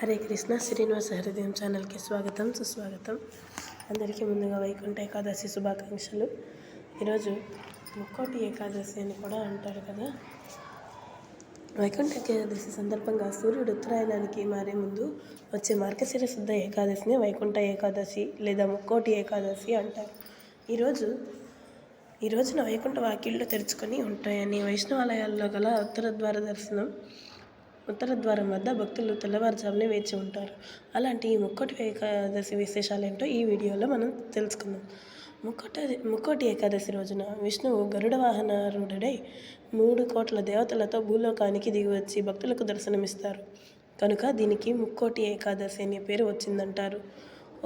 హరే కృష్ణ శ్రీనివాస హృదయం ఛానల్కి స్వాగతం సుస్వాగతం. అందరికీ ముందుగా వైకుంఠ ఏకాదశి శుభాకాంక్షలు. ఈరోజు ముక్కోటి ఏకాదశి అని కూడా అంటారు కదా. వైకుంఠ ఏకాదశి సందర్భంగా సూర్యుడు ఉత్తరాయణానికి మారే ముందు వచ్చే మార్గశిర శుద్ధ ఏకాదశిని వైకుంఠ ఏకాదశి లేదా ముక్కోటి ఏకాదశి అంటారు. ఈ రోజున వైకుంఠ వాకిళ్ళు తెరుచుకొని ఉంటాయని వైష్ణవాలయాల్లో గల ఉత్తర ద్వారం వద్ద భక్తులు తెల్లవారుజామునే వేచి ఉంటారు. అలాంటి ఈ ముక్కోటి ఏకాదశి విశేషాలేంటో ఈ వీడియోలో మనం తెలుసుకుందాం. ముక్కోటి ఏకాదశి రోజున విష్ణువు గరుడ వాహనారూఢుడై 3 కోట్ల దేవతలతో భూలోకానికి దిగివచ్చి భక్తులకు దర్శనమిస్తారు. కనుక దీనికి ముక్కోటి ఏకాదశి అనే పేరు వచ్చిందంటారు.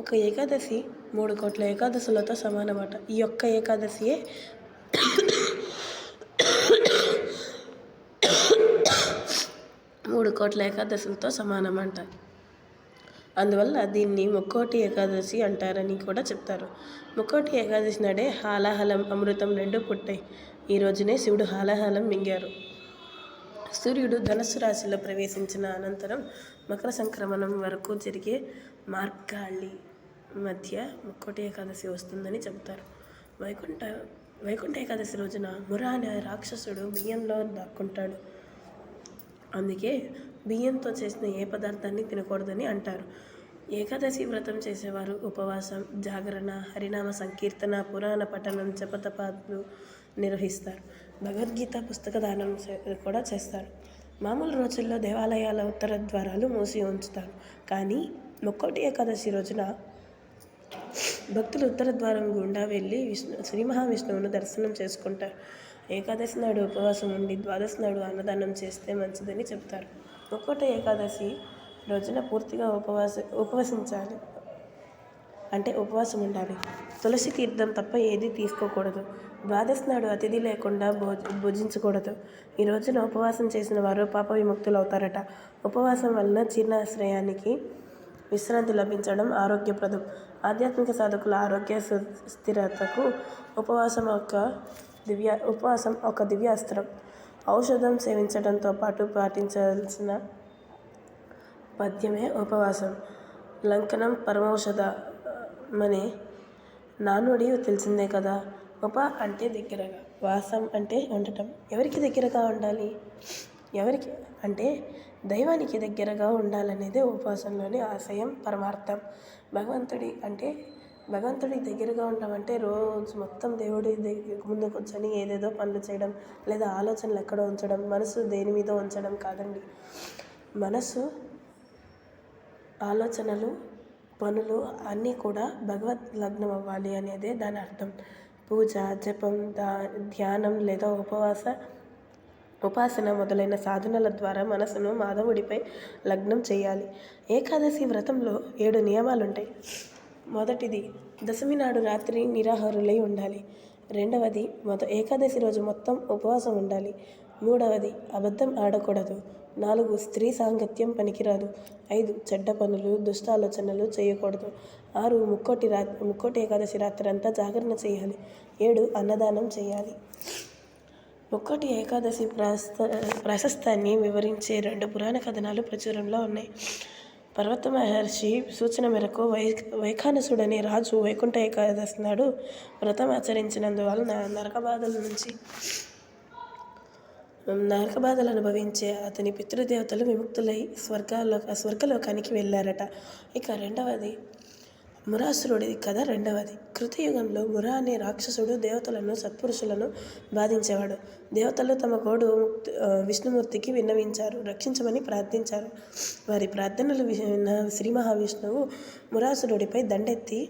ఒక ఏకాదశి 3 కోట్ల ఏకాదశులతో సమానమాట. ఈ ఒక్క ఏకాదశియే 3 కోట్ల ఏకాదశులతో సమానమంట. అందువల్ల దీన్ని ముక్కోటి ఏకాదశి అంటారని కూడా చెప్తారు. ముక్కోటి ఏకాదశి నాడే హాలాహలం అమృతం 2 పుట్టాయి. ఈ రోజునే శివుడు హాలాహలం మింగారు. సూర్యుడు ధనస్సు రాశిలో ప్రవేశించిన అనంతరం మకర సంక్రమణం వరకు జరిగే మార్గాళి మధ్య ముక్కోటి ఏకాదశి వస్తుందని చెబుతారు. వైకుంఠ ఏకాదశి రోజున మురా అనే రాక్షసుడు బియ్యంలో దాక్కుంటాడు. అందుకే బియ్యంతో చేసిన ఏ పదార్థాన్ని తినకూడదని అంటారు. ఏకాదశి వ్రతం చేసేవారు ఉపవాసం, జాగరణ, హరినామ సంకీర్తన, పురాణ పఠనం, జపతపాలు నిర్వహిస్తారు. భగవద్గీత పుస్తక దానం కూడా చేస్తారు. మామూలు రోజుల్లో దేవాలయాల ఉత్తర ద్వారాలు మూసి ఉంచుతారు. కానీ ముక్కోటి ఏకాదశి రోజున భక్తులు ఉత్తర ద్వారం గుండా వెళ్ళి శ్రీ మహావిష్ణువును దర్శనం చేసుకుంటారు. ఏకాదశి నాడు ఉపవాసం ఉండి ద్వాదశి నాడు అన్నదానం చేస్తే మంచిదని చెప్తారు. ముక్కోటి ఏకాదశి రోజున పూర్తిగా ఉపవసించాలి, అంటే ఉపవాసం ఉండాలి. తులసి తీర్థం తప్ప ఏదీ తీసుకోకూడదు. ద్వాదశి నాడు అతిథి లేకుండా భుజించకూడదు. ఈ రోజున ఉపవాసం చేసిన వారు పాప విముక్తులు అవుతారట. ఉపవాసం వలన జీర్ణాశ్రయానికి విశ్రాంతి లభించడం ఆరోగ్యప్రదం. ఆధ్యాత్మిక సాధకుల ఆరోగ్య స్థిరతకు ఉపవాసం ఒక దివ్యాస్త్రం. ఔషధం సేవించడంతో పాటు పాటించాల్సిన పద్యమే ఉపవాసం. లంకనం పరమౌషధమనే నానుడి తెలిసిందే కదా. ఉప అంటే దగ్గరగా, వాసం అంటే ఉండటం. ఎవరికి దగ్గరగా ఉండాలి? ఎవరికి అంటే దైవానికి దగ్గరగా ఉండాలనేదే ఉపవాసంలోని ఆశయం, పరమార్థం. భగవంతుడికి దగ్గరగా ఉండమంటే రోజు మొత్తం దేవుడి ముందు కూర్చొని ఏదేదో పనులు చేయడం, లేదా ఆలోచనలు ఎక్కడో ఉంచడం, మనసు దేని మీద ఉంచడం కాదండి. మనసు, ఆలోచనలు, పనులు అన్నీ కూడా భగవద్ లగ్నం అవ్వాలి అనేదే దాని అర్థం. పూజ, జపం, ధ్యానం లేదా ఉపాసన మొదలైన సాధనల ద్వారా మనసును మాధవుడిపై లగ్నం చేయాలి. ఏకాదశి వ్రతంలో 7 నియమాలుంటాయి. మొదటిది, దశమి నాడు రాత్రి నిరాహారులై ఉండాలి. రెండవది, ఏకాదశి రోజు మొత్తం ఉపవాసం ఉండాలి. మూడవది, అబద్ధం ఆడకూడదు. 4, స్త్రీ సాంగత్యం పనికిరాదు. 5, చెడ్డ పనులు, దుష్టాలోచనలు చేయకూడదు. 6, ముక్కోటి ఏకాదశి రాత్రంతా జాగరణ చేయాలి. 7, అన్నదానం చేయాలి. ముక్కోటి ఏకాదశి ప్రాశస్తాన్ని వివరించే 2 పురాణ కథనాలు ప్రచురంలో ఉన్నాయి. పర్వత మహర్షి సూచన మేరకు వైఖానసుడనే రాజు వైకుంఠ ఏకాదశి నాడు వ్రతం ఆచరించినందువలన నరకబాధలు అనుభవించే అతని పితృదేవతలు విముక్తులై స్వర్గలోకానికి వెళ్ళారట. ఇక రెండవది మురాసురుడి కథ. కృతయుగంలో మురా అనే రాక్షసుడు దేవతలను, సత్పురుషులను బాధించేవాడు. దేవతలు తమ గోడు విష్ణుమూర్తికి విన్నవించారు, రక్షించమని ప్రార్థించారు. వారి ప్రార్థనలు విన్న శ్రీ మహావిష్ణువు మురాసురుడిపై దండెత్తి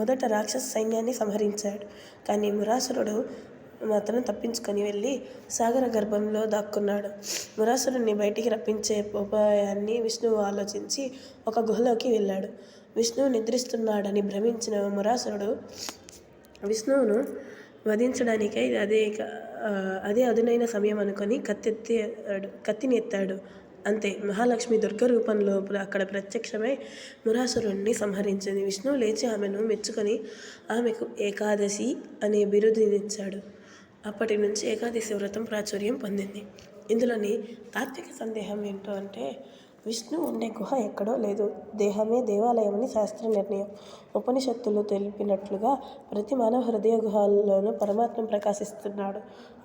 మొదట రాక్షస సైన్యాన్ని సంహరించాడు. కానీ మురాసురుడు మాత్రం తప్పించుకొని వెళ్ళి సాగర గర్భంలో దాక్కున్నాడు. మురాసురుడిని బయటికి రప్పించే ఉపాయాన్ని విష్ణువు ఆలోచించి ఒక గుహలోకి వెళ్ళాడు. విష్ణువు నిద్రిస్తున్నాడని భ్రమించిన మురాసురుడు విష్ణువును వధించడానికై అదే అదునైన సమయం అనుకొని కత్తిని ఎత్తాడు. అంతే, మహాలక్ష్మి దుర్గ రూపంలో అక్కడ ప్రత్యక్షమై మురాసురుణ్ణి సంహరించింది. విష్ణువు లేచి ఆమెను మెచ్చుకొని ఆమెకు ఏకాదశి అనే బిరుదునిచ్చాడు. అప్పటి నుంచి ఏకాదశి వ్రతం ప్రాచుర్యం పొందింది. ఇందులోని తాత్విక సందేహం ఏంటో అంటే, విష్ణు ఉండే గుహ ఎక్కడో లేదు, దేహమే దేవాలయమని శాస్త్ర నిర్ణయం. ఉపనిషత్తులు తెలిపినట్లుగా ప్రతి మానవ హృదయ గుహాల్లోనూ పరమాత్మ ప్రకాశిస్తున్నాడు.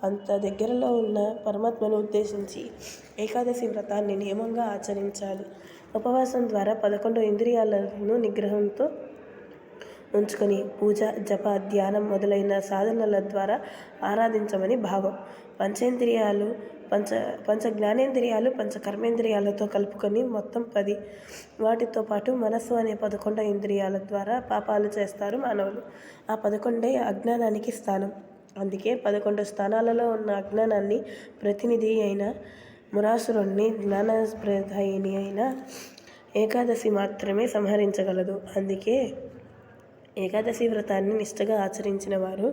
అంత దగ్గరలో ఉన్న పరమాత్మను ఉద్దేశించి ఏకాదశి వ్రతాన్ని నియమంగా ఆచరించాలి. ఉపవాసం ద్వారా 11 ఇంద్రియాలను నిగ్రహంతో ఉంచుకొని పూజ, జప, ధ్యానం మొదలైన సాధనల ద్వారా ఆరాధించమని భావం. పంచ జ్ఞానేంద్రియాలు, పంచ కర్మేంద్రియాలతో కలుపుకొని మొత్తం 10. వాటితో పాటు మనస్సు అనే 11 ఇంద్రియాల ద్వారా పాపాలు చేస్తారు మానవులు. ఆ 11 అజ్ఞానానికి స్థానం. అందుకే 11 స్థానాలలో ఉన్న అజ్ఞానాన్ని ప్రతినిధి అయిన మురాసురుణ్ణి జ్ఞానప్రదాయిని అయిన ఏకాదశి మాత్రమే సంహరించగలదు. అందుకే ఏకాదశి వ్రతాన్ని నిష్ఠగా ఆచరించిన వారు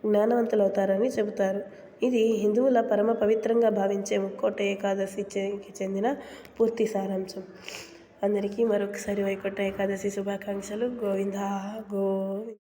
జ్ఞానవంతులవుతారని చెబుతారు. ఇది హిందువుల పరమ పవిత్రంగా భావించే ముక్కోటి ఏకాదశికి చెందిన పూర్తి సారాంశం. అందరికీ మరొకసారి వైకుంఠ ఏకాదశి శుభాకాంక్షలు. గోవిందా గోవింద.